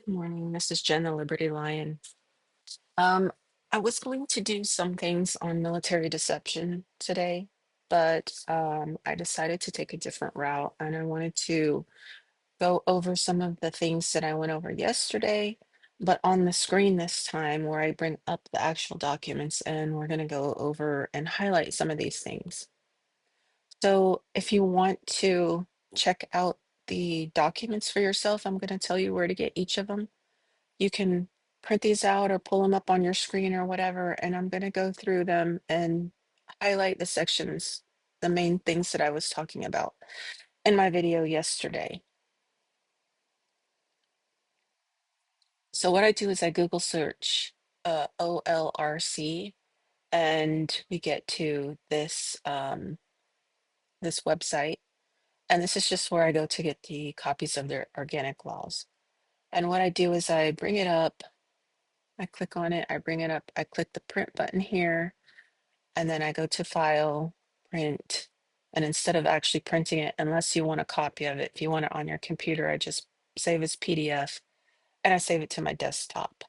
Good morning. This is Jen, the Liberty Lion. Um, I was going to do some things on military deception today, but I decided to take a different route, and I wanted to go over some of the things that I went over yesterday, but on the screen this time, where I bring up the actual documents, and we're going to go over and highlight some of these things. So, if you want to check out the documents for yourself, I'm going to tell you where to get each of them. You can print these out or pull them up on your screen or whatever, and I'm going to go through them and highlight the sections, the main things that I was talking about in my video yesterday. So what I do is I Google search OLRC, and we get to this website, and this is just where I go to get the copies of their organic laws. And what I do is I bring it up, I click on it, I bring it up, I click the print button here, and then I go to file, print, and instead of actually printing it, unless you want a copy of it, if you want it on your computer, I just save as PDF and I save it to my desktop.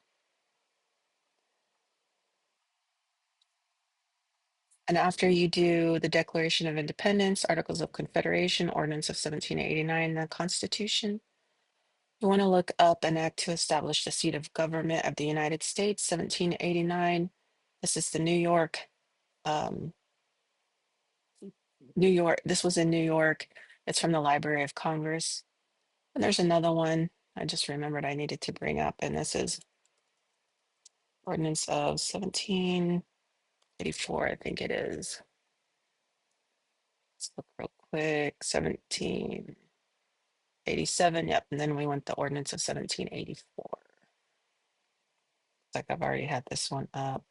And after you do the Declaration of Independence, Articles of Confederation, Ordinance of 1789, the Constitution, you want to look up an act to establish the seat of government of the United States, 1789. This is the um, New York, this was in New York. It's from the Library of Congress. And there's another one I just remembered I needed to bring up, and this is ordinance of 1784, I think it is. Let's look real quick. 1787, yep. And then we went the ordinance of 1784. It's like I've already had this one up.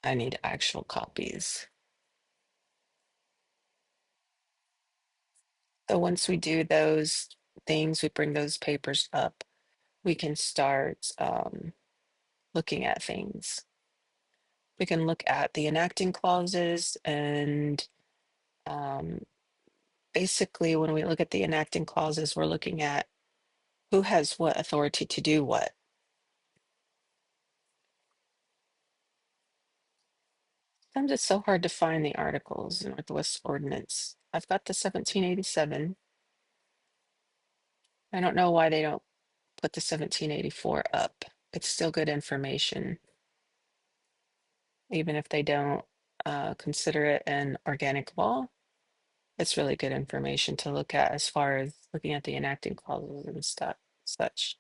I need actual copies. So once we do those things, we bring those papers up, we can start looking at things. We can look at the enacting clauses, and um, basically, when we look at the enacting clauses, we're looking at who has what authority to do what. Sometimes it's so hard to find the articles in Northwest Ordinance. I've got the 1787. I don't know why they don't put the 1784 up. It's still good information, even if they don't consider it an organic law. It's really good information to look at as far as looking at the enacting clauses and stuff, such.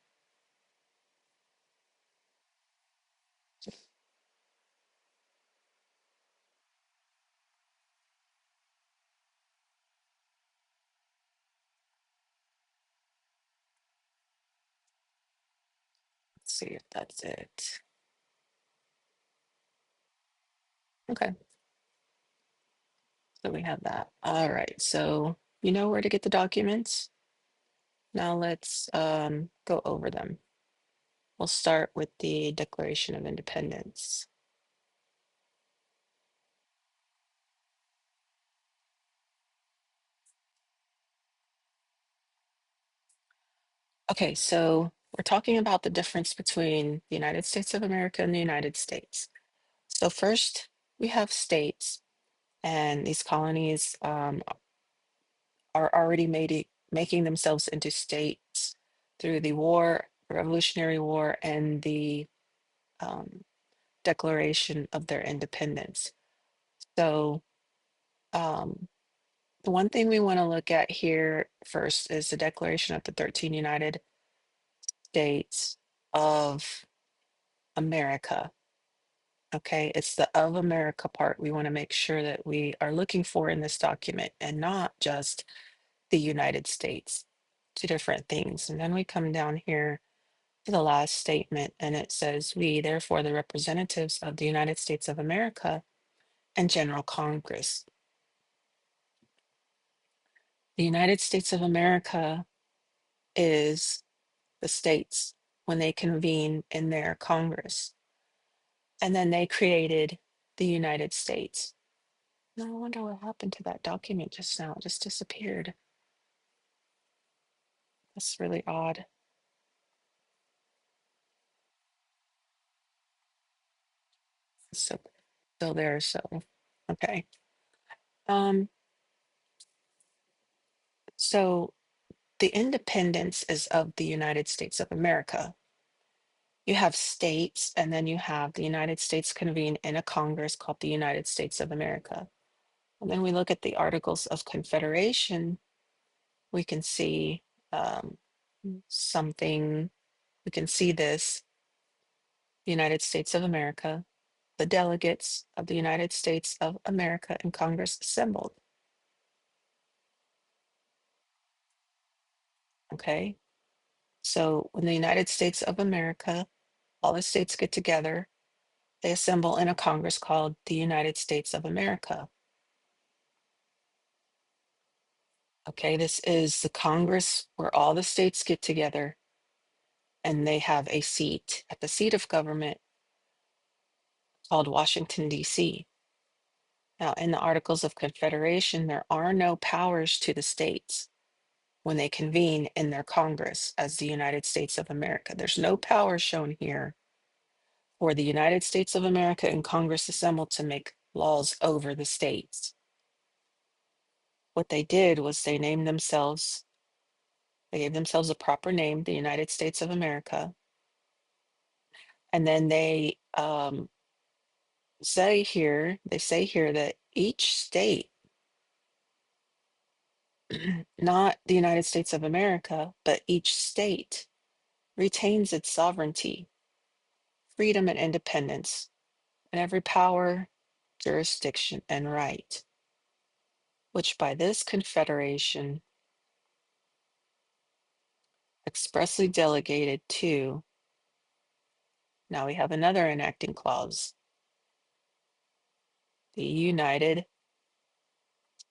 Let's see if that's it. Okay, so we have that. All right, so you know where to get the documents. Now let's go over them. We'll start with the Declaration of Independence. Okay, so we're talking about the difference between the United States of America and the United States. So first, we have states, and these colonies are already making themselves into states through the war, Revolutionary War, and the um, declaration of their independence. So um, the one thing we want to look at here first is the Declaration of the 13 United States of America. Okay, it's the of America part we want to make sure that we are looking for in this document, and not just the United States. Two different things. And then we come down here to the last statement, and it says, "We, therefore, the representatives of the United States of America and General Congress." The United States of America is the states when they convene in their Congress. And then they created the United States. No, I wonder what happened to that document just now. It just disappeared. That's really odd. So still there, so okay. Um, so the independence is of the United States of America. You have states, and then you have the United States convene in a Congress called the United States of America. And then we look at the Articles of Confederation, we can see um, something, we can see this, the United States of America, the delegates of the United States of America in Congress assembled. Okay. So when the United States of America, all the states get together, they assemble in a Congress called the United States of America. Okay, this is the Congress where all the states get together and they have a seat at the seat of government called Washington, D.C. Now, in the Articles of Confederation, there are no powers to the states when they convene in their Congress as the United States of America. There's no power shown here for the United States of America and Congress assembled to make laws over the states. What they did was they gave themselves a proper name, the United States of America, and then they say here that each state, not the United States of America, but each state retains its sovereignty, freedom, and independence, and every power, jurisdiction, and right, which by this confederation expressly delegated to, now we have another enacting clause, the United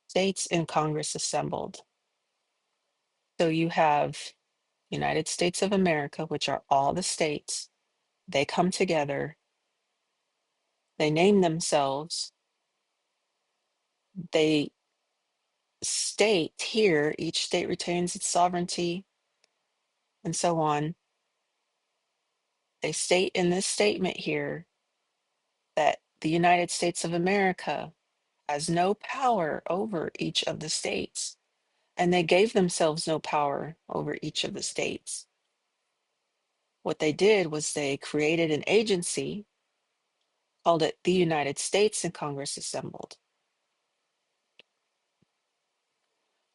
States in Congress assembled. So you have United States of America, which are all the states, they come together, they name themselves, they state here, each state retains its sovereignty, and so on. They state in this statement here that the United States of America has no power over each of the states, and they gave themselves no power over each of the states. What they did was they created an agency, called it the United States, and Congress assembled.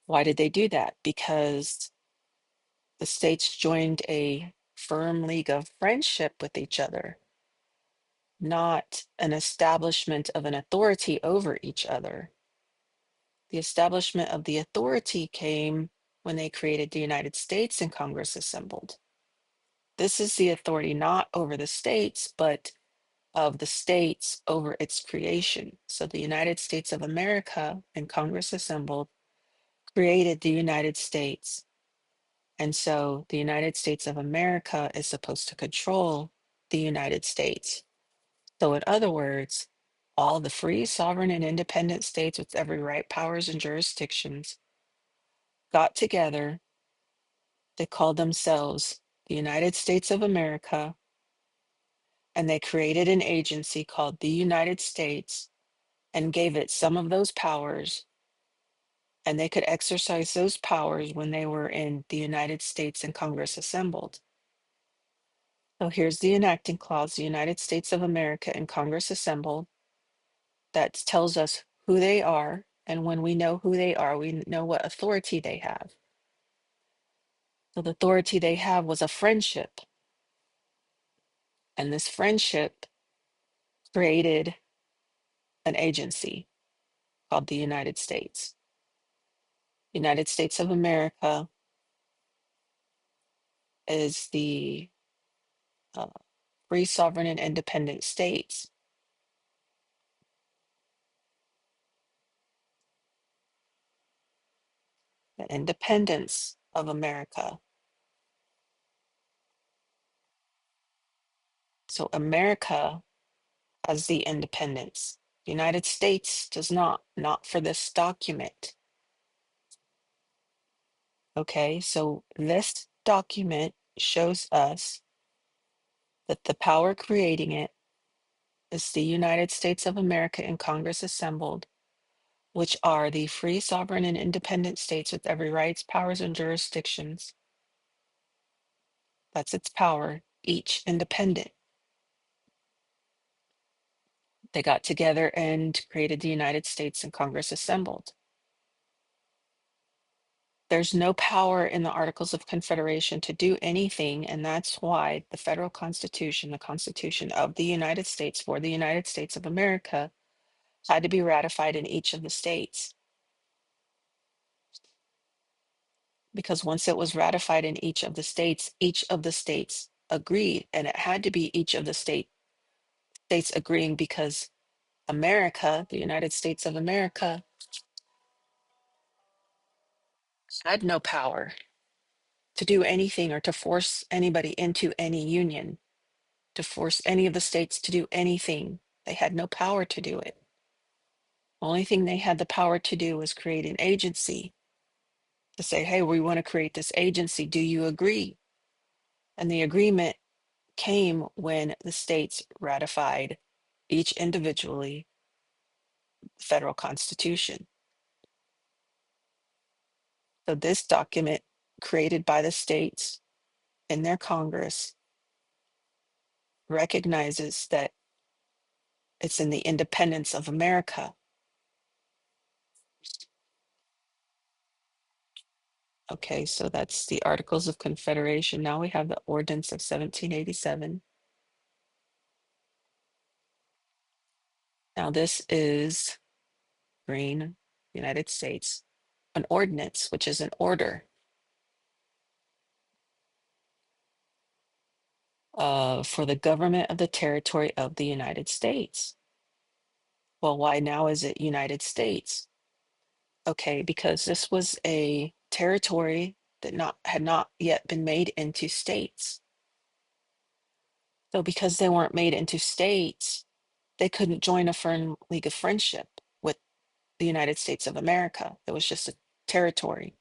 Why did they do that? Because the states joined a firm league of friendship with each other, not an establishment of an authority over each other. The establishment of the authority came when they created the United States and Congress assembled. This is the authority not over the states, but of the states over its creation. So the United States of America and Congress assembled created the United States. And so the United States of America is supposed to control the United States. So, in other words, all the free, sovereign, and independent states with every right, powers, and jurisdictions got together. They called themselves the United States of America, and they created an agency called the United States and gave it some of those powers. And they could exercise those powers when they were in the United States and Congress assembled. So here's the enacting clause, the United States of America and Congress assembled, that tells us who they are. And when we know who they are, we know what authority they have. So the authority they have was a friendship. And this friendship created an agency called the United States. United States of America is the uh, free, sovereign, and independent states. The independence of America. So America has the independence. The United States does not for this document. Okay, so this document shows us that the power creating it is the United States of America in Congress assembled, which are the free, sovereign, and independent states with every rights, powers, and jurisdictions. That's its power, each independent. They got together and created the United States in Congress assembled. There's no power in the Articles of Confederation to do anything, and that's why the federal Constitution, the Constitution of the United States for the United States of America, had to be ratified in each of the states. Because once it was ratified in each of the states agreed, and it had to be each of the states agreeing because America, the United States of America, had no power to do anything or to force anybody into any union, to force any of the states to do anything. They had no power to do it. The only thing they had the power to do was create an agency to say, hey, we want to create this agency. Do you agree? And the agreement came when the states ratified each individually the federal constitution. So this document created by the states in their Congress recognizes that it's in the independence of America. Okay, so that's the Articles of Confederation. Now we have the Ordinance of 1787. Now this is green, United States, an ordinance, which is an order for the government of the territory of the United States. Well, why now is it United States? Okay, because this was a territory that had not yet been made into states. So because they weren't made into states, they couldn't join a firm league of friendship with the United States of America. It was just a territory.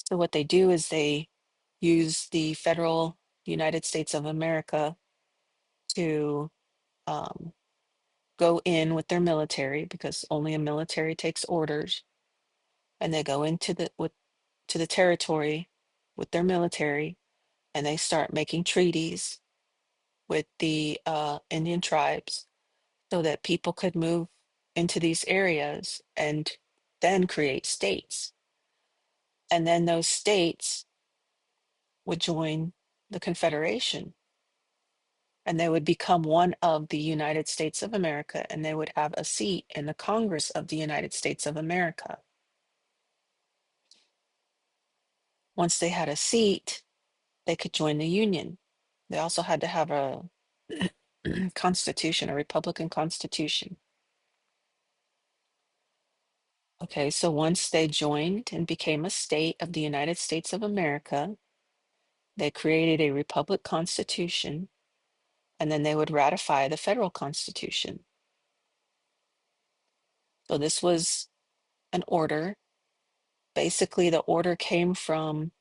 So what they do is they use the federal United States of America to um, go in with their military, because only a military takes orders, and they go into to the territory with their military, and they start making treaties with the Indian tribes so that people could move into these areas and then create states. And then those states would join the Confederation, and they would become one of the United States of America, and they would have a seat in the Congress of the United States of America. Once they had a seat, they could join the Union. They also had to have a constitution, a Republican constitution. Okay, so once they joined and became a state of the United States of America, they created a Republic Constitution, and then they would ratify the federal Constitution. So this was an order. Basically, the order came from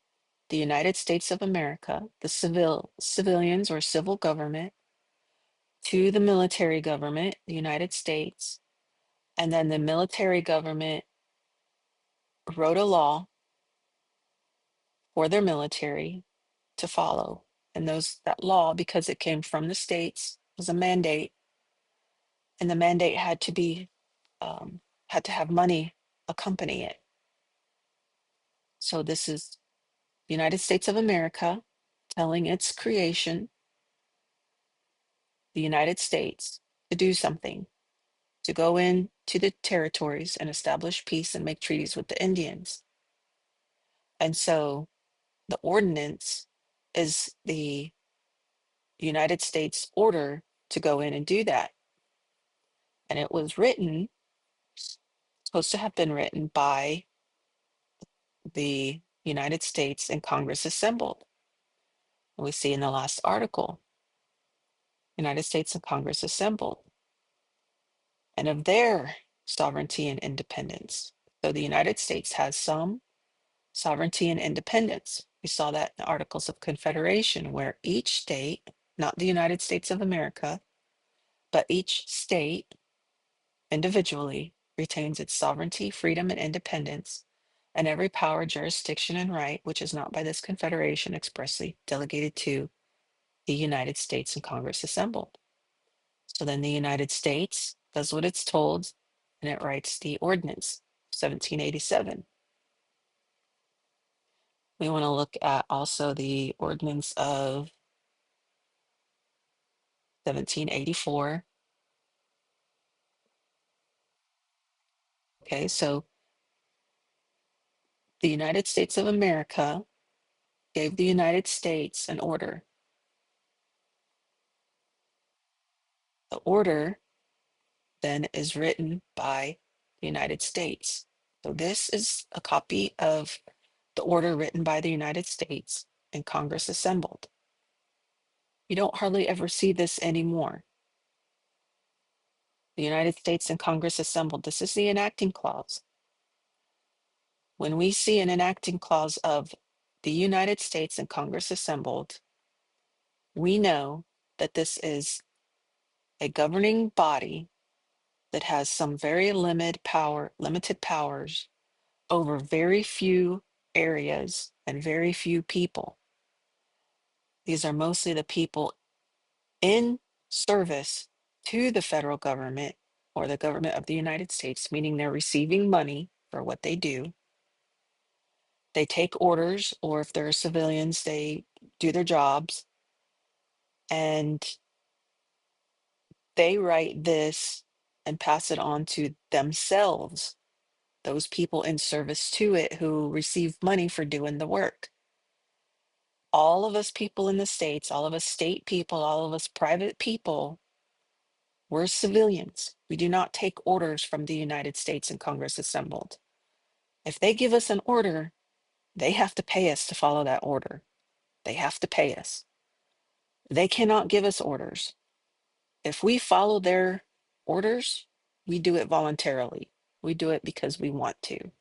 the United States of America, the civilians or civil government, to the military government, the United States, and then the military government wrote a law for their military to follow. And that law, because it came from the states, was a mandate, and the mandate had to have money accompany it. So this is the United States of America telling its creation, the United States, to do something, to go into the territories and establish peace and make treaties with the Indians. And so the ordinance is the United States order to go in and do that. And it was supposed to have been written by the United States and Congress assembled. And we see in the last article, United States and Congress assembled, and of their sovereignty and independence. So the United States has some sovereignty and independence. We saw that in the Articles of Confederation, where each state, not the United States of America, but each state individually retains its sovereignty, freedom, and independence, and every power, jurisdiction, and right which is not by this Confederation expressly delegated to the United States and Congress assembled. So then the United States does what it's told, and it writes the Ordinance 1787. We want to look at also the Ordinance of 1784. Okay, so the United States of America gave the United States an order. The order then is written by the United States. So this is a copy of the order written by the United States and Congress assembled. You don't hardly ever see this anymore. The United States and Congress assembled. This is the enacting clause. When we see an enacting clause of the United States and Congress assembled, we know that this is a governing body that has some very limited powers over very few areas and very few people. These are mostly the people in service to the federal government or the government of the United States, meaning they're receiving money for what they do. They take orders, or if they're civilians, they do their jobs, and they write this and pass it on to themselves, those people in service to it who receive money for doing the work. All of us people in the states, all of us state people, all of us private people, we're civilians. We do not take orders from the United States and Congress assembled. If they give us an order, they have to pay us to follow that order. They have to pay us. They cannot give us orders. If we follow their orders, we do it voluntarily. We do it because we want to.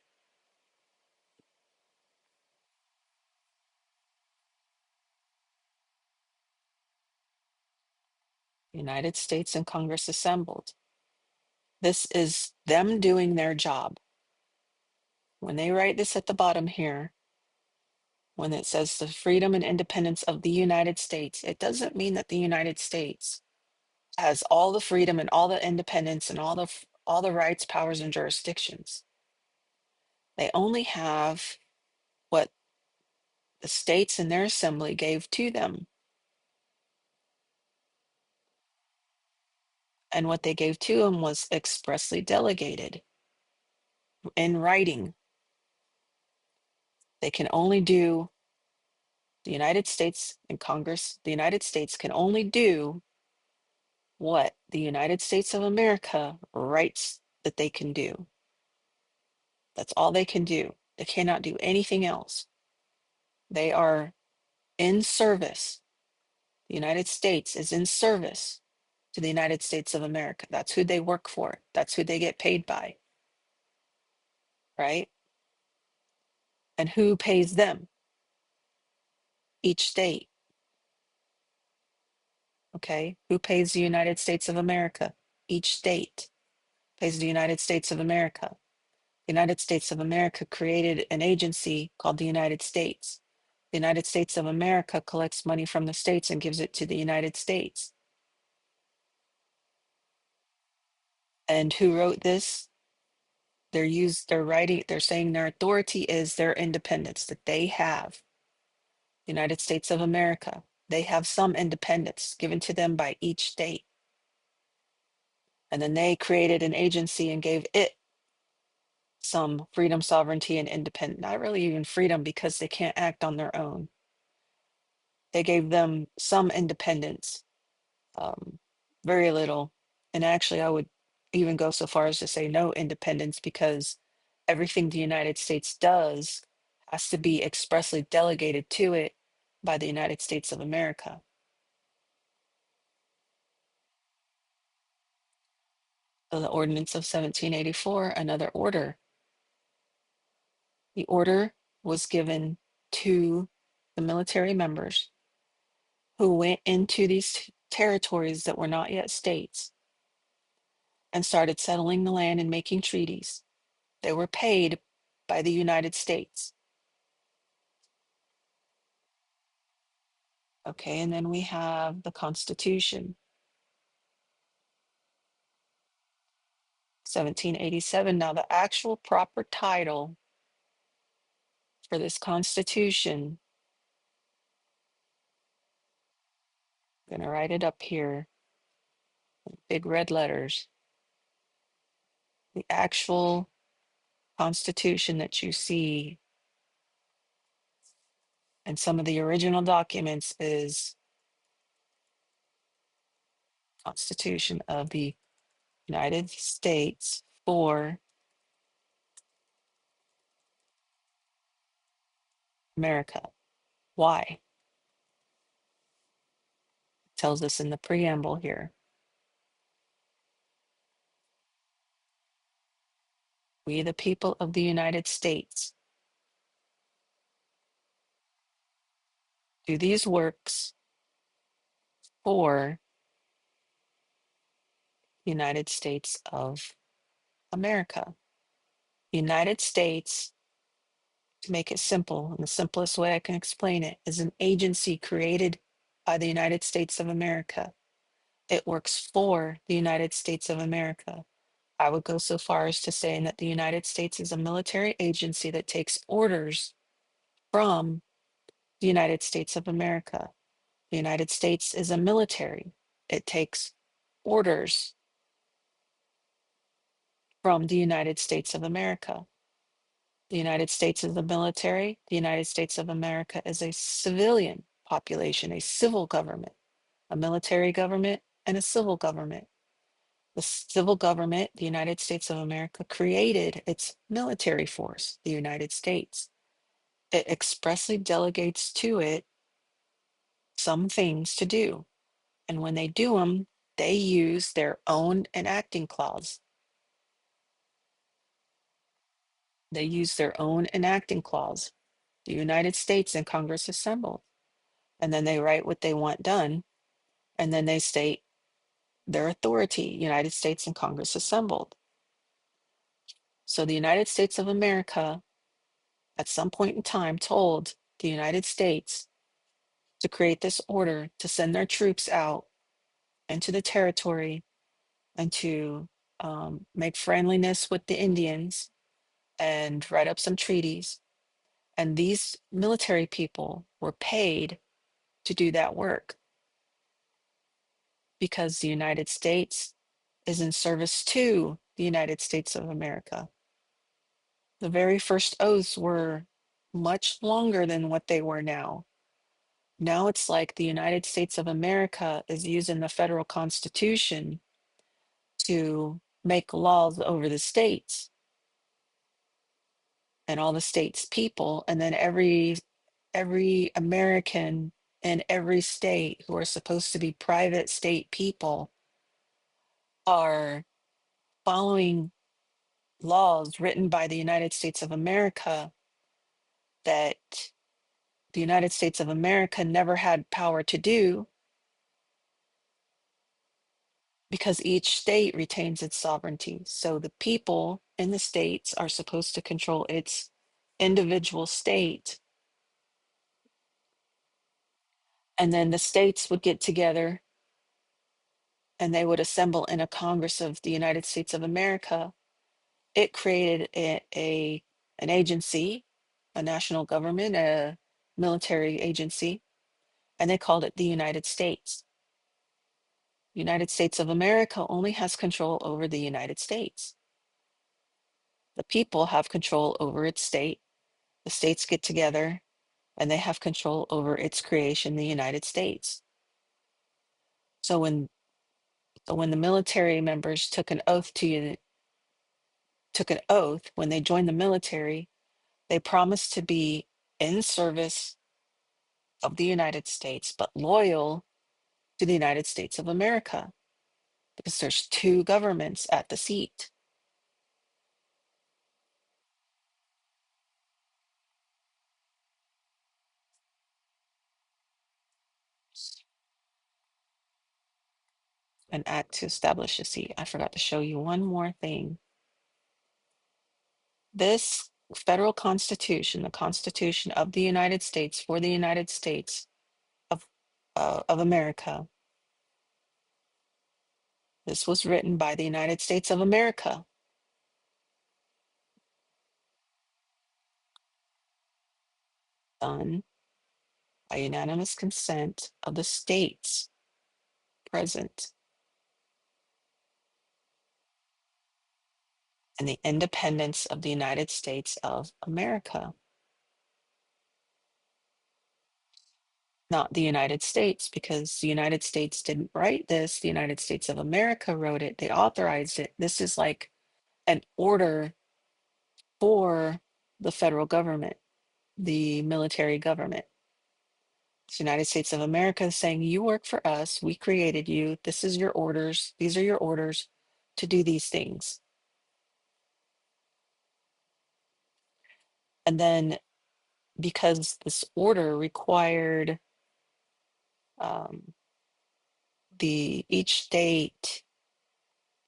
United States and Congress assembled. This is them doing their job. When they write this at the bottom here, when it says the freedom and independence of the United States, it doesn't mean that the United States has all the freedom and all the independence and all the rights, powers, and jurisdictions. They only have what the states and their assembly gave to them. And what they gave to them was expressly delegated in writing. They can only do, the United States and Congress, the United States can only do what the United States of America writes that they can do. That's all they can do. They cannot do anything else. They are in service. The United States is in service to the United States of America. That's who they work for. That's who they get paid by, right? And who pays them? Each state. Okay. Who pays the United States of America? Each state pays the United States of America. The United States of America created an agency called the United States. The United States of America collects money from the states and gives it to the United States. And who wrote this? They're saying their authority is their independence that they have. The United States of America, they have some independence given to them by each state. And then they created an agency and gave it some freedom, sovereignty, and independence. Not really even freedom because they can't act on their own. They gave them some independence, um, very little. And actually, I would even go so far as to say no independence because everything the United States does has to be expressly delegated to it by the United States of America. So the Ordinance of 1784, another order. The order was given to the military members who went into these territories that were not yet states and started settling the land and making treaties. They were paid by the United States. Okay, and then we have the Constitution, 1787. Now, the actual proper title for this Constitution, I'm going to write it up here, big red letters. The actual Constitution that you see in some of the original documents is Constitution of the United States for America. Why? It tells us in the preamble here. We, the people of the United States, do these works for the United States of America. United States, to make it simple, and the simplest way I can explain it, is an agency created by the United States of America. It works for the United States of America. I would go so far as to saying that the United States is a military agency that takes orders from the United States of America. The United States is a military. It takes orders from the United States of America. The United States is the military. The United States of America is a civilian population, a civil government, a military government, and a civil government. The civil government, the United States of America, created its military force, the United States. It expressly delegates to it some things to do. And when they do them, they use their own enacting clause. They use their own enacting clause. The United States and Congress assemble. And then they write what they want done. And then they state their authority, United States and Congress assembled. So the United States of America, at some point in time, told the United States to create this order to send their troops out into the territory and to make friendliness with the Indians and write up some treaties. And these military people were paid to do that work because the United States is in service to the United States of America. The very first oaths were much longer than what they were now. Now it's like the United States of America is using the federal constitution to make laws over the states and all the states' people, and then every American in every state who are supposed to be private state people are following laws written by the United States of America that the United States of America never had power to do because each state retains its sovereignty. So the people in the states are supposed to control its individual state. And then the states would get together and they would assemble in a Congress of the United States of America. It created an agency, a national government, a military agency, and they called it the United States. United States of America only has control over the United States. The people have control over its state. The states get together and they have control over its creation, the United States. So when the military members took an oath when they joined the military, they promised to be in service of the United States, but loyal to the United States of America, because there's two governments at the seat. an act to establish a seat. I forgot to show you one more thing. This federal constitution, the Constitution of the United States for the United States of America, this was written by the United States of America, done by unanimous consent of the states present and the independence of the United States of America. Not the United States, because the United States didn't write this. The United States of America wrote it. They authorized it. This is like an order for the federal government, the military government. The United States of America is saying, you work for us. We created you. This is your orders. These are your orders to do these things. And then because this order required each state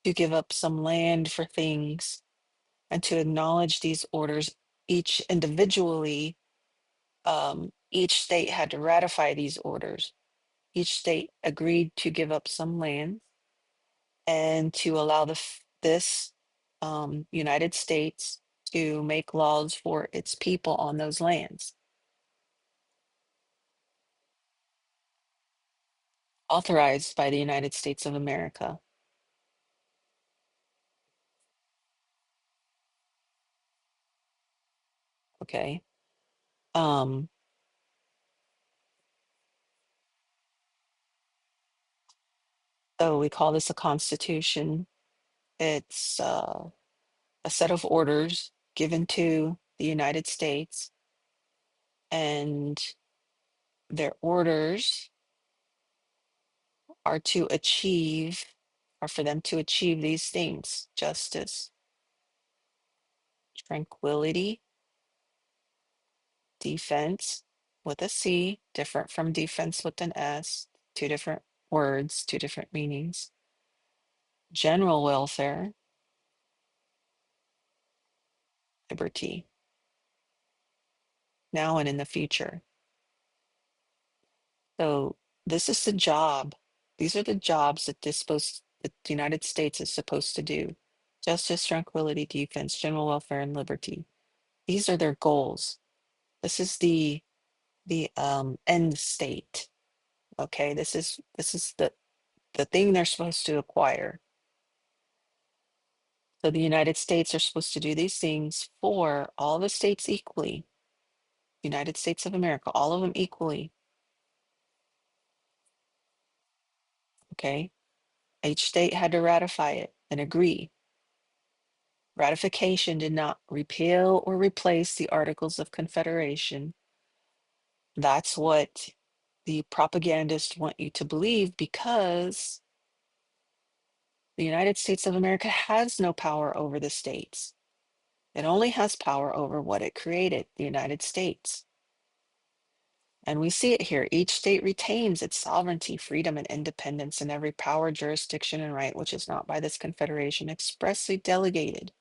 to give up some land for things and to acknowledge these orders each individually, each state had to ratify these orders. Each state agreed to give up some land and to allow this United States to make laws for its people on those lands, authorized by the United States of America. Okay. Um, so we call this a constitution. It's a set of orders given to the United States, and their orders are to achieve, or for them to achieve these things: justice, tranquility, defense with a C, different from defense with an S, two different words, two different meanings, general welfare, liberty, now and in the future. So this is the job. These are the jobs that that the United States is supposed to do: justice, tranquility, defense, general welfare, and liberty. These are their goals. This is the end state. Okay, this is the thing they're supposed to acquire. So the United States are supposed to do these things for all the states equally. United States of America, all of them equally. Okay, each state had to ratify it and agree. Ratification did not repeal or replace the Articles of Confederation. That's what the propagandists want you to believe, because the United States of America has no power over the states. It only has power over what it created, the United States. And we see it here. Each state retains its sovereignty, freedom, and independence in every power, jurisdiction, and right which is not by this confederation expressly delegated.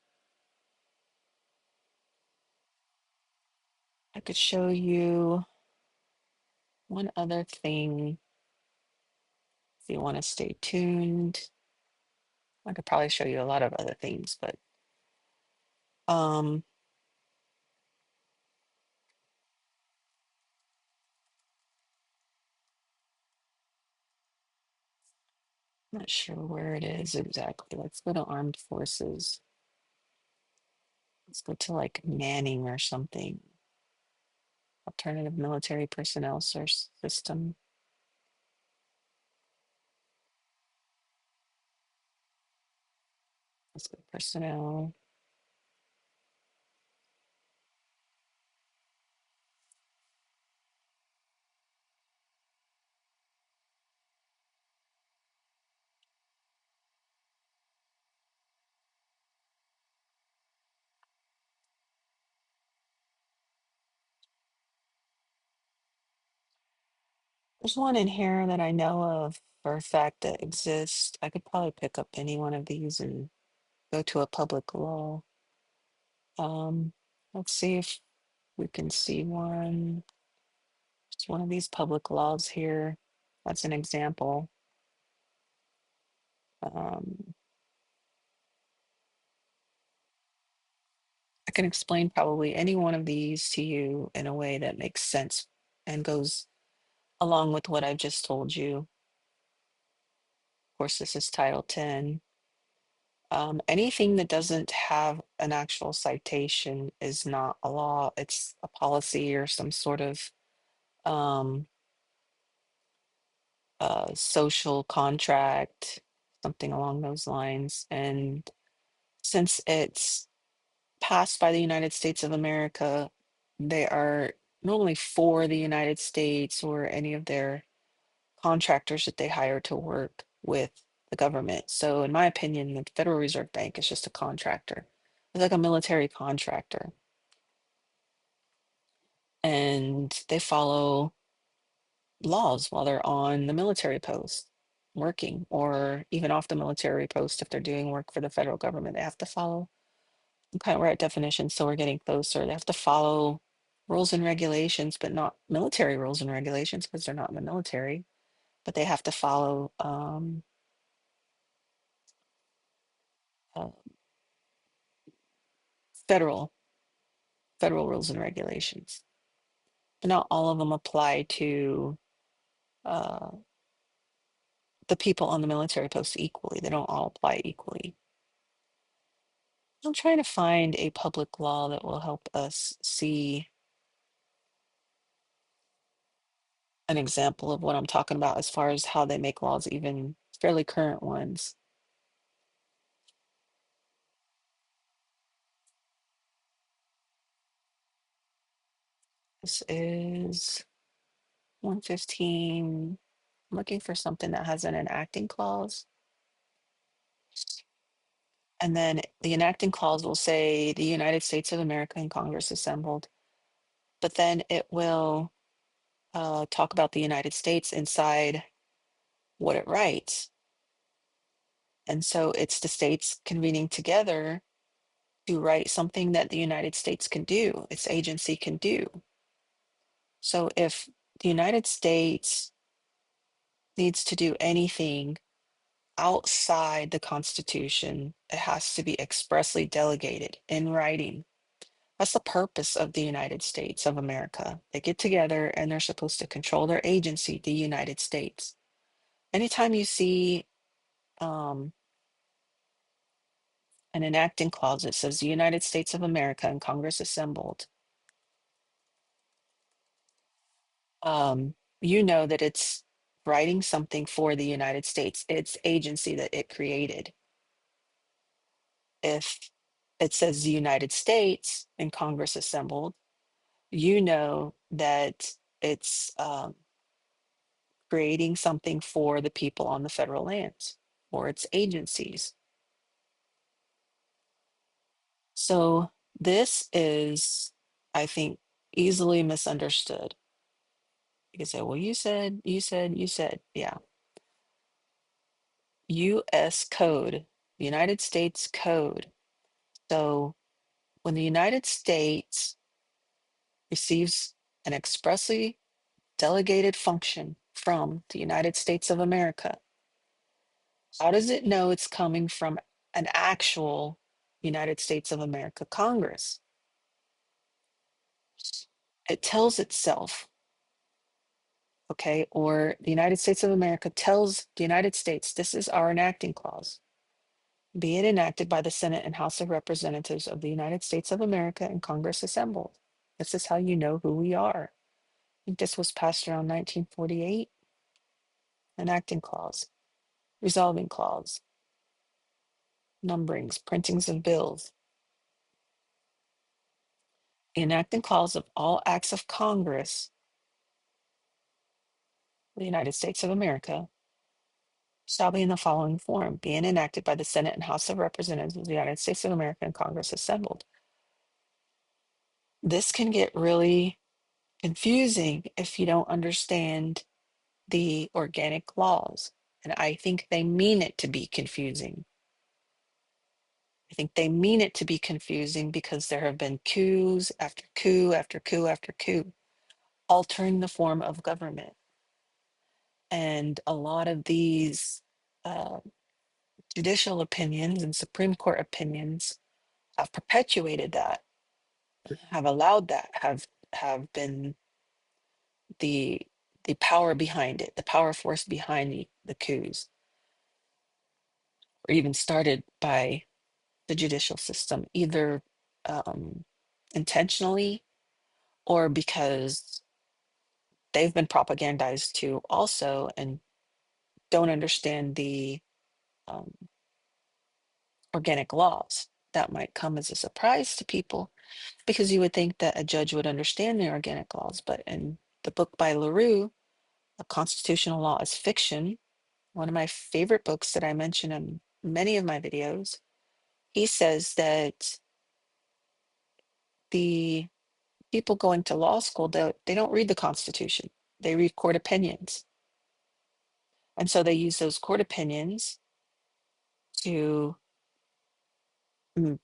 I could show you one other thing if you want to stay tuned. I could probably show you a lot of other things, but um, not sure where it is exactly. Let's go to armed forces. Let's go to like Manning or something. Alternative military personnel source system. Let's go personnel. There's one in here that I know of for a fact that exists. I could probably pick up any one of these and go to a public law. Um, let's see if we can see one. It's one of these public laws here. That's an example. Um, I can explain probably any one of these to you in a way that makes sense and goes along with what I've just told you. Of course, this is Title 10. Anything that doesn't have an actual citation is not a law. It's a policy or some sort of um, social contract, something along those lines. And since it's passed by the United States of America, they are normally for the United States or any of their contractors that they hire to work with the government. So, in my opinion, the Federal Reserve Bank is just a contractor. It's like a military contractor. And they follow laws while they're on the military post working, or even off the military post if they're doing work for the federal government. They have to follow. Okay, we're at definitions, so we're getting closer. They have to follow rules and regulations, but not military rules and regulations because they're not in the military. But they have to follow uh, federal federal rules and regulations. But not all of them apply to uh, the people on the military post equally. They don't all apply equally. I'm trying to find a public law that will help us see an example of what I'm talking about as far as how they make laws, even fairly current ones. This is 115. I'm looking for something that has an enacting clause. And then the enacting clause will say the United States of America and Congress assembled. But then it will talk about the United States inside what it writes. And so it's the states convening together to write something that the United States can do, its agency can do. So if the United States needs to do anything outside the Constitution, it has to be expressly delegated in writing. That's the purpose of the United States of America. They get together and they're supposed to control their agency, the United States. Anytime you see um, an enacting clause that says the United States of America and Congress assembled, you know that it's writing something for the United States, its agency that it created. If it says the United States and Congress assembled, you know that it's creating something for the people on the federal lands or its agencies. So this is, I think, easily misunderstood. You can say, well, you said, yeah. US code, the United States code. So when the United States receives an expressly delegated function from the United States of America, how does it know it's coming from an actual United States of America Congress? It tells itself, okay, or the United States of America tells the United States, this is our enacting clause. Be it enacted by the Senate and House of Representatives of the United States of America and Congress assembled. This is how you know who we are. I think this was passed around 1948. Enacting clause, resolving clause, numberings, printings of bills. The enacting clause of all acts of Congress, the United States of America, shall be in the following form, being enacted by the Senate and House of Representatives of the United States of America and Congress assembled. This can get really confusing if you don't understand the organic laws. And I think they mean it to be confusing. I think they mean it to be confusing because there have been coups after coup after coup after coup, altering the form of government. And a lot of these uh, judicial opinions and Supreme Court opinions have perpetuated that, have allowed that, have been the the power behind it, the power force behind the coups, or even started by the judicial system, either intentionally or because they've been propagandized to also and don't understand the um, organic laws. That might come as a surprise to people because you would think that a judge would understand the organic laws. But in the book by LaRue, A Constitutional Law is Fiction, one of my favorite books that I mention in many of my videos, he says that the people going to law school, they don't read the Constitution. They read court opinions. And so they use those court opinions to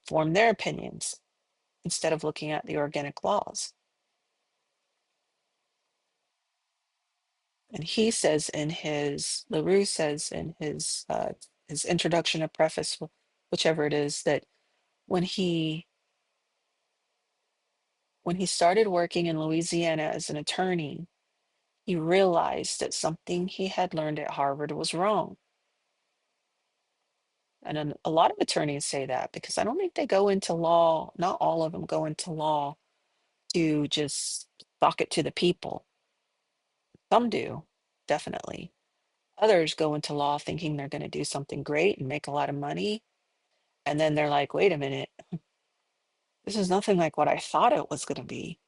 form their opinions instead of looking at the organic laws. And he says in his, LaRue says in his introduction or preface, whichever it is, that when he when he started working in Louisiana as an attorney, he realized that something he had learned at Harvard was wrong. And a lot of attorneys say that because I don't think they go into law, not all of them go into law to just sock it to the people. Some do, definitely. Others go into law thinking they're going to do something great and make a lot of money. And then they're like, wait a minute, this is nothing like what I thought it was going to be.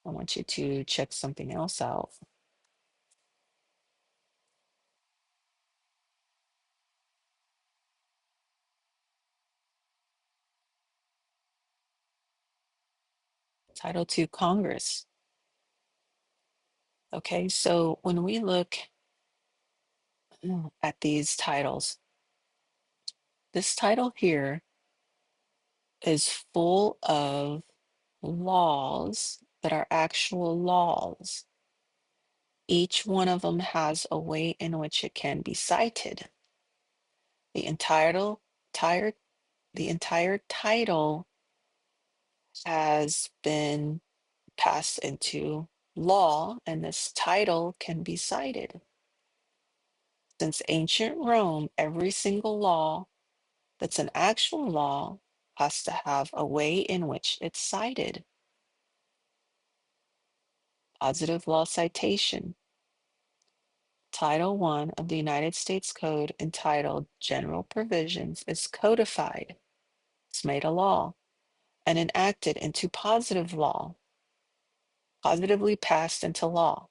I want you to check something else out. Title II Congress. Okay, so when we look at these titles, this title here is full of laws that are actual laws. Each one of them has a way in which it can be cited. The entire the entire title has been passed into law, and this title can be cited. Since ancient Rome, every single law that's an actual law has to have a way in which it's cited. Positive law citation. Title I of the United States Code, entitled General Provisions, is codified. It's made a law and enacted into positive law, positively passed into law,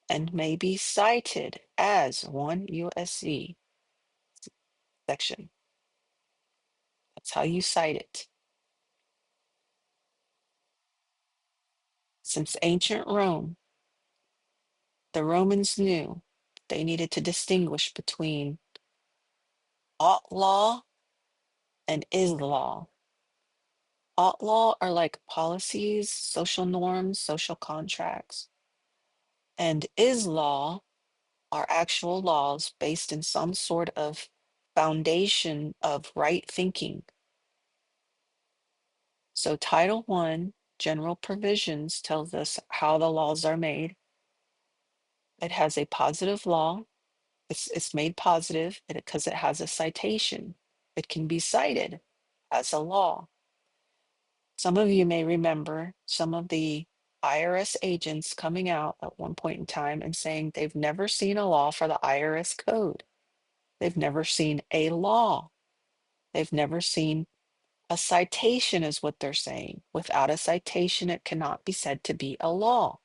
and may be cited as 1 USC section. That's how you cite it. Since ancient Rome, the Romans knew they needed to distinguish between ought law and is law. Ought law are like policies, social norms, social contracts, and is law are actual laws based in some sort of foundation of right thinking. So Title I, General Provisions, tells us how the laws are made. It has a positive law. It's made positive because it has a citation. It can be cited as a law. Some of you may remember some of the IRS agents coming out at one point in time and saying they've never seen a law for the IRS code. They've never seen a law. They've never seen a citation, is what they're saying. Without a citation, it cannot be said to be a law.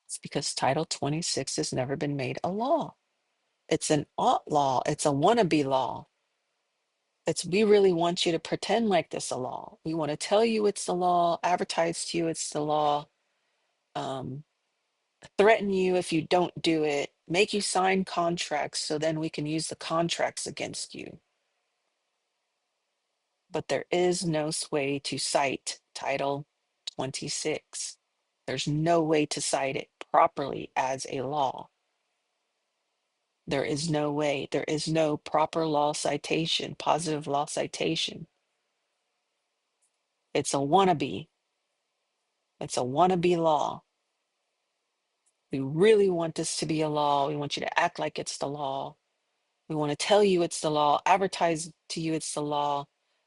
It's because Title 26 has never been made a law. It's an ought law. It's a wannabe law. It's we really want you to pretend like this a law. We want to tell you it's the law, advertise to you it's the law, um, threaten you if you don't do it, make you sign contracts so then we can use the contracts against you. But there is no way to cite Title 26. There's no way to cite it properly as a law. There is no way. There is no proper law citation, positive law citation. It's a wannabe. It's a wannabe law. We really want this to be a law. We want you to act like it's the law. We want to tell you it's the law, advertise to you it's the law,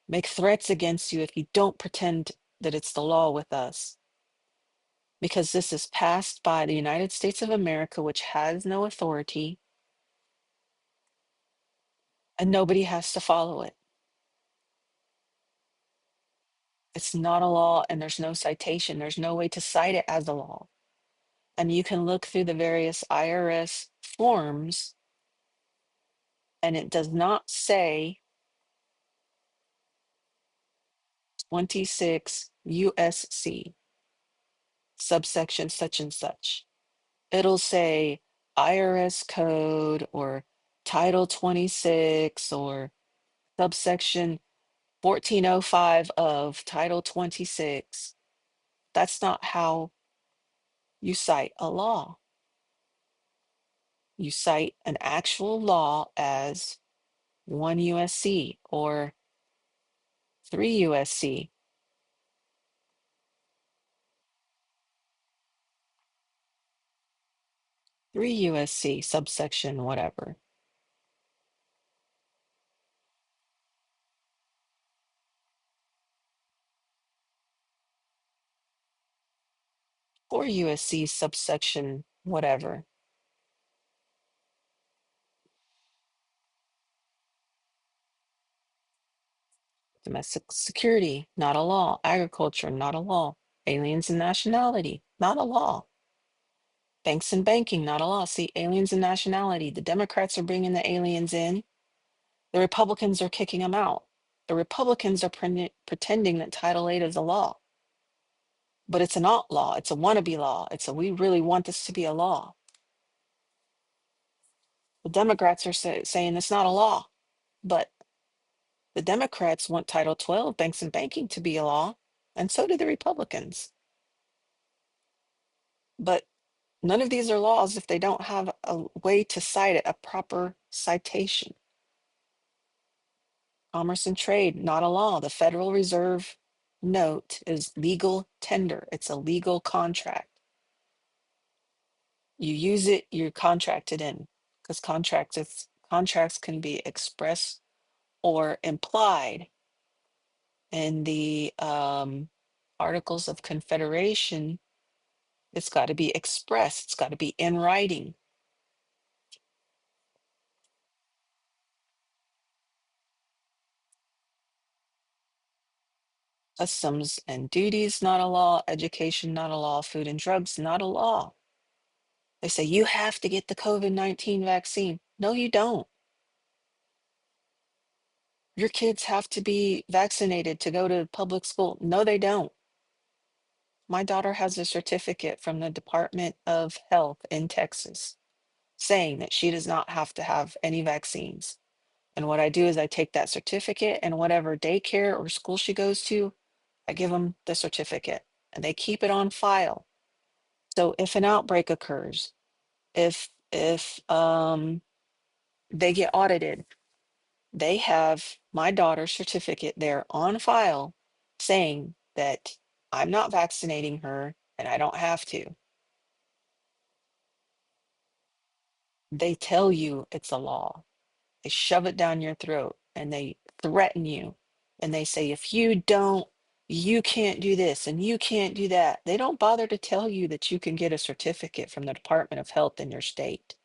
make threats against you if you don't pretend that it's the law with us. Because this is passed by the United States of America, which has no authority, and nobody has to follow it. It's not a law, and there's no citation. There's no way to cite it as a law. And you can look through the various IRS forms, and it does not say 26 USC, subsection such and such. It'll say IRS code or Title 26 or subsection 1405 of Title 26. That's not how you cite a law. You cite an actual law as 1 USC or 3 USC. 3 USC subsection whatever. 4 USC subsection whatever. Domestic security, not a law. Agriculture, not a law. Aliens and nationality, not a law. Banks and banking, not a law. See, aliens and nationality. The Democrats are bringing the aliens in. The Republicans are kicking them out. The Republicans are pretending that Title 8 is a law. But it's a not law. It's a wannabe law. It's a we really want this to be a law. The Democrats are saying it's not a law. But the Democrats want Title 12, banks and banking, to be a law. And so do the Republicans. But none of these are laws if they don't have a way to cite it, a proper citation. Commerce and trade, not a law. The Federal Reserve note is legal tender. It's a legal contract. You use it, you're contracted in, because contracts can be expressed or implied. In the Articles of Confederation, it's got to be expressed. It's got to be in writing. Customs and duties, not a law. Education, not a law. Food and drugs, not a law. They say you have to get the COVID-19 vaccine. No, you don't. Your kids have to be vaccinated to go to public school. No, they don't. My daughter has a certificate from the Department of Health in Texas saying that she does not have to have any vaccines. And what I do is I take that certificate and whatever daycare or school she goes to, I give them the certificate and they keep it on file. So if an outbreak occurs, if they get audited, they have my daughter's certificate there on file saying that I'm not vaccinating her and I don't have to. They tell you it's a law. They shove it down your throat and they threaten you. And they say, if you don't, you can't do this and you can't do that. They don't bother to tell you that you can get a certificate from the Department of Health in your state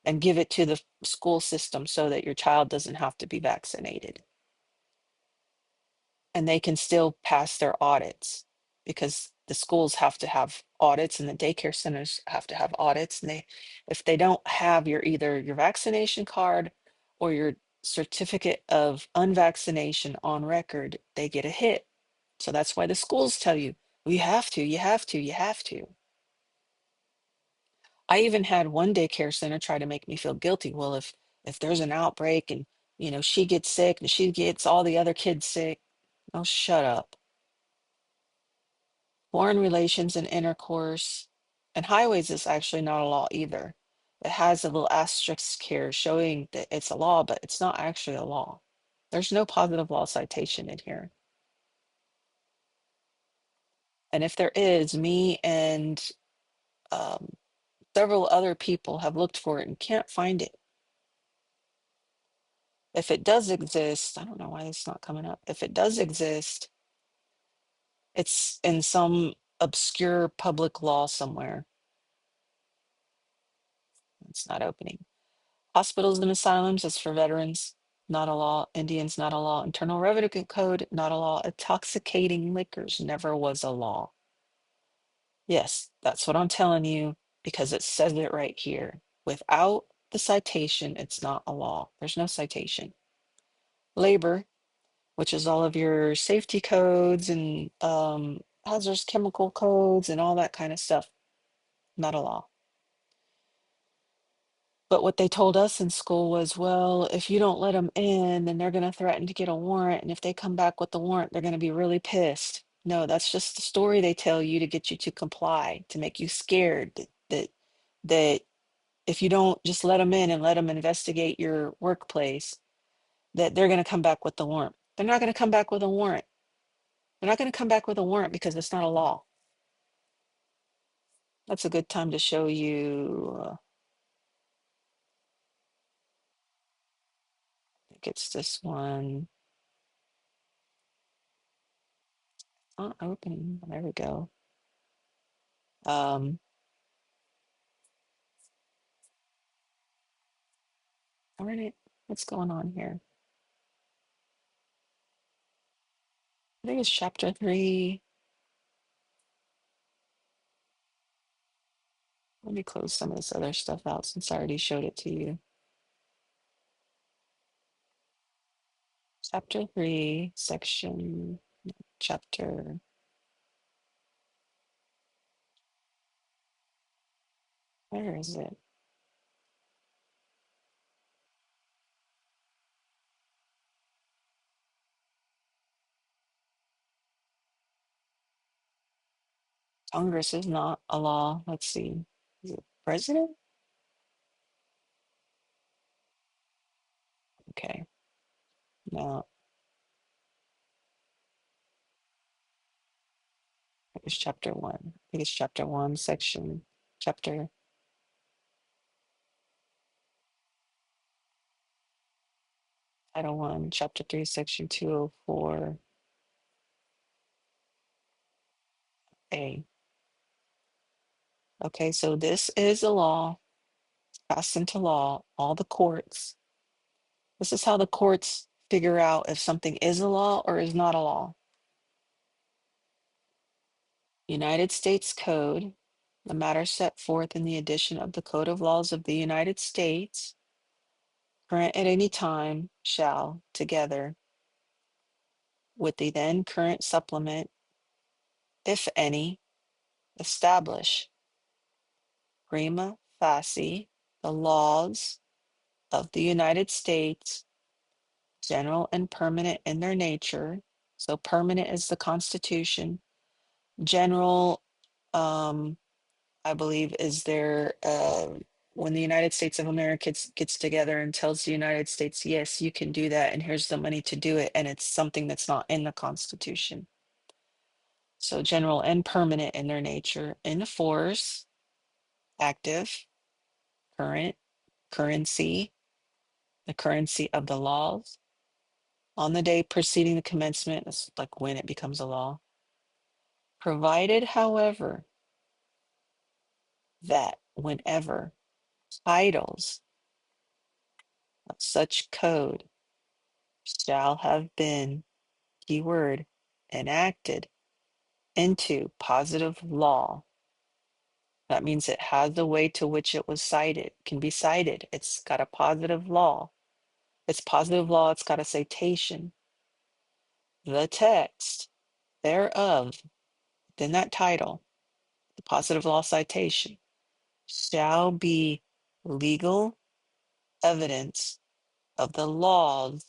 and give it to the school system so that your child doesn't have to be vaccinated. And they can still pass their audits because the schools have to have audits and the daycare centers have to have audits. And if they don't have either your vaccination card or your certificate of unvaccination on record, they get a hit. So that's why the schools tell you, "Well, you have to, you have to, you have to." I even had one daycare center try to make me feel guilty. Well, if there's an outbreak and she gets sick and she gets all the other kids sick, oh, shut up. Foreign relations and intercourse, and highways is actually not a law either. It has a little asterisk here showing that it's a law, but it's not actually a law. There's no positive law citation in here. And if there is, me and um, several other people have looked for it and can't find it. If it does exist, I don't know why it's not coming up. If it does exist, it's in some obscure public law somewhere. It's not opening. Hospitals and asylums is for veterans, not a law. Indians, not a law. Internal Revenue Code, not a law. Intoxicating liquors never was a law. Yes, that's what I'm telling you because it says it right here. Without the citation, it's not a law. There's no citation. Labor, which is all of your safety codes and hazardous chemical codes and all that kind of stuff, not a law. But what they told us in school was, well, if you don't let them in, then they're going to threaten to get a warrant. And if they come back with the warrant, they're going to be really pissed. No, that's just the story they tell you to get you to comply, to make you scared that if you don't just let them in and let them investigate your workplace, that they're going to come back with the warrant. They're not going to come back with a warrant. They're not going to come back with a warrant because it's not a law. That's a good time to show you. I think it's this one. Not opening. There we go. Um, Darn it. What's going on here? I think it's chapter 3. Let me close some of this other stuff out since I already showed it to you. Chapter 3, section, chapter. Where is it? Congress is not a law. Let's see. Is it president? Okay. No, it's chapter 1. I think it's chapter 1, section, chapter. Title 1, chapter 3, section 204A. Okay, so this is a law passed into law. All the courts. This is how the courts figure out if something is a law or is not a law. United States Code, the matter set forth in the edition of the Code of Laws of the United States, current at any time, shall, together with the then current supplement, if any, establish prima facie the laws of the United States, general and permanent in their nature. So permanent is the Constitution. General, I believe, is there when the United States of America gets together and tells the United States, yes, you can do that, and here's the money to do it, and it's something that's not in the Constitution. So general and permanent in their nature, in force, active, current, currency, the currency of the laws. On the day preceding the commencement, that's like when it becomes a law. Provided, however, that whenever titles of such code shall have been, keyword, enacted into positive law. That means it has the way to which it was cited, can be cited. It's got a positive law. It's positive law, it's got a citation. The text thereof, then that title, the positive law citation, shall be legal evidence of the laws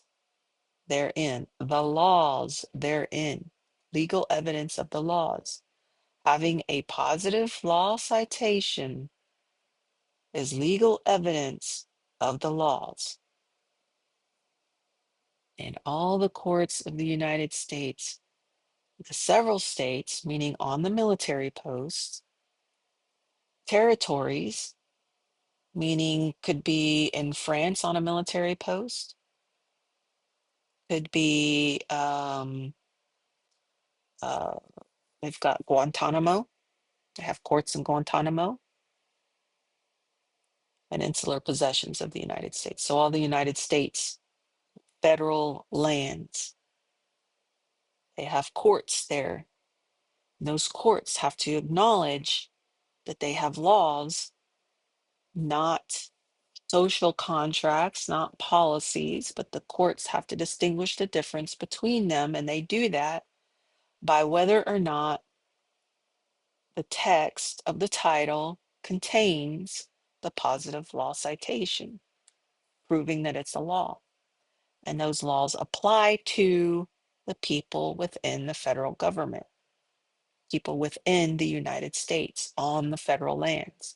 therein. The laws therein. Legal evidence of the laws. Having a positive law citation is legal evidence of the laws. In all the courts of the United States, the several states, meaning on the military posts, territories, meaning could be in France on a military post, could be, uh, they've got Guantanamo, they have courts in Guantanamo, and insular possessions of the United States. So all the United States federal lands, they have courts there. Those courts have to acknowledge that they have laws, not social contracts, not policies, but the courts have to distinguish the difference between them. And they do that by whether or not the text of the title contains the positive law citation, proving that it's a law. And those laws apply to the people within the federal government, people within the United States on the federal lands.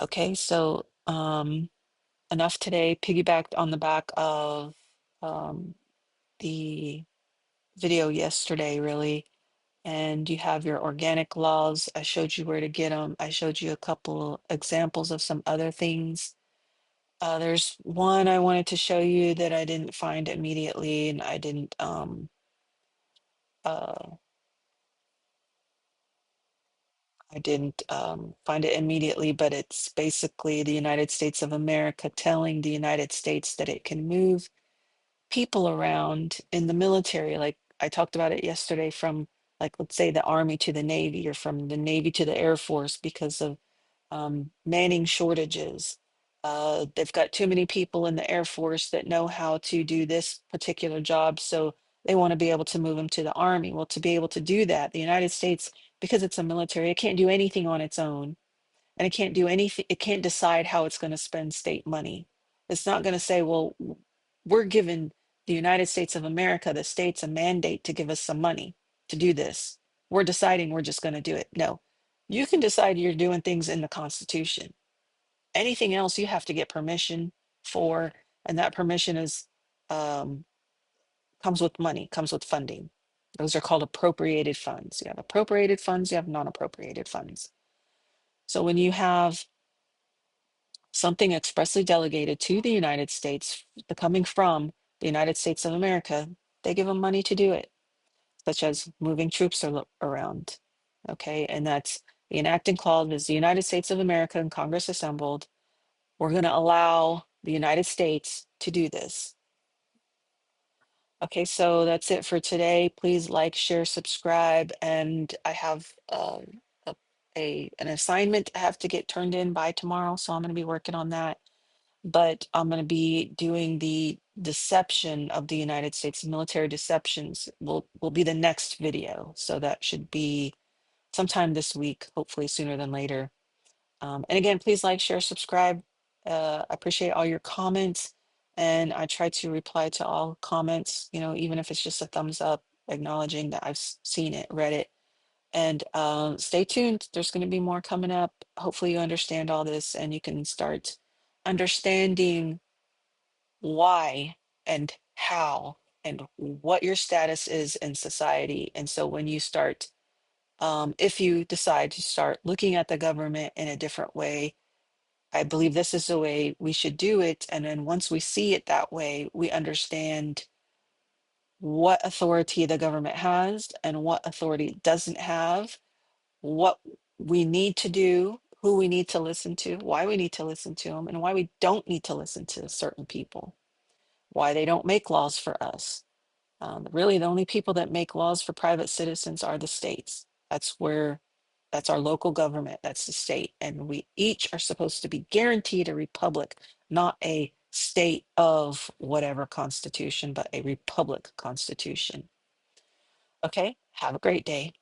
Okay, so enough today, piggybacked on the back of the video yesterday, really. And you have your organic laws. I showed you where to get them. I showed you a couple examples of some other things. There's one I wanted to show you that I didn't find immediately, and uh, I didn't find it immediately, but it's basically the United States of America telling the United States that it can move people around in the military. Like I talked about it yesterday, from, like, let's say the Army to the Navy, or from the Navy to the Air Force, because of manning shortages. They've got too many people in the Air Force that know how to do this particular job, so they want to be able to move them to the Army. Well, to be able to do that, the United States, because it's a military, it can't do anything on its own, and it can't do anything. It can't decide how it's going to spend state money. It's not going to say, well, we're giving the United States of America, the states, a mandate to give us some money to do this. We're deciding we're just going to do it. No, you can decide you're doing things in the Constitution. Anything else you have to get permission for, and that permission is um, comes with money, comes with funding. Those are called appropriated funds. You have appropriated funds, you have non-appropriated funds. So when you have something expressly delegated to the United States, coming from the United States of America, they give them money to do it, such as moving troops around. Okay, and that's the enacting clause is the United States of America and Congress assembled. We're going to allow the United States to do this. Okay, so that's it for today. Please like, share, subscribe, and I have an assignment I have to get turned in by tomorrow, so I'm going to be working on that. But I'm going to be doing the deception of the United States, military deceptions will be the next video. So that should be sometime this week, hopefully sooner than later. And again, please like, share, subscribe. I appreciate all your comments, and I try to reply to all comments, even if it's just a thumbs up, acknowledging that I've seen it, read it. And stay tuned. There's going to be more coming up. Hopefully you understand all this and you can start understanding why and how and what your status is in society. And so when you start, if you decide to start looking at the government in a different way, I believe this is the way we should do it. And then once we see it that way, we understand what authority the government has and what authority it doesn't have, what we need to do, who we need to listen to, why we need to listen to them, and why we don't need to listen to certain people, why they don't make laws for us. Really, the only people that make laws for private citizens are the states. That's our local government, that's the state. And we each are supposed to be guaranteed a republic, not a state of whatever constitution, but a republic constitution. Okay, have a great day.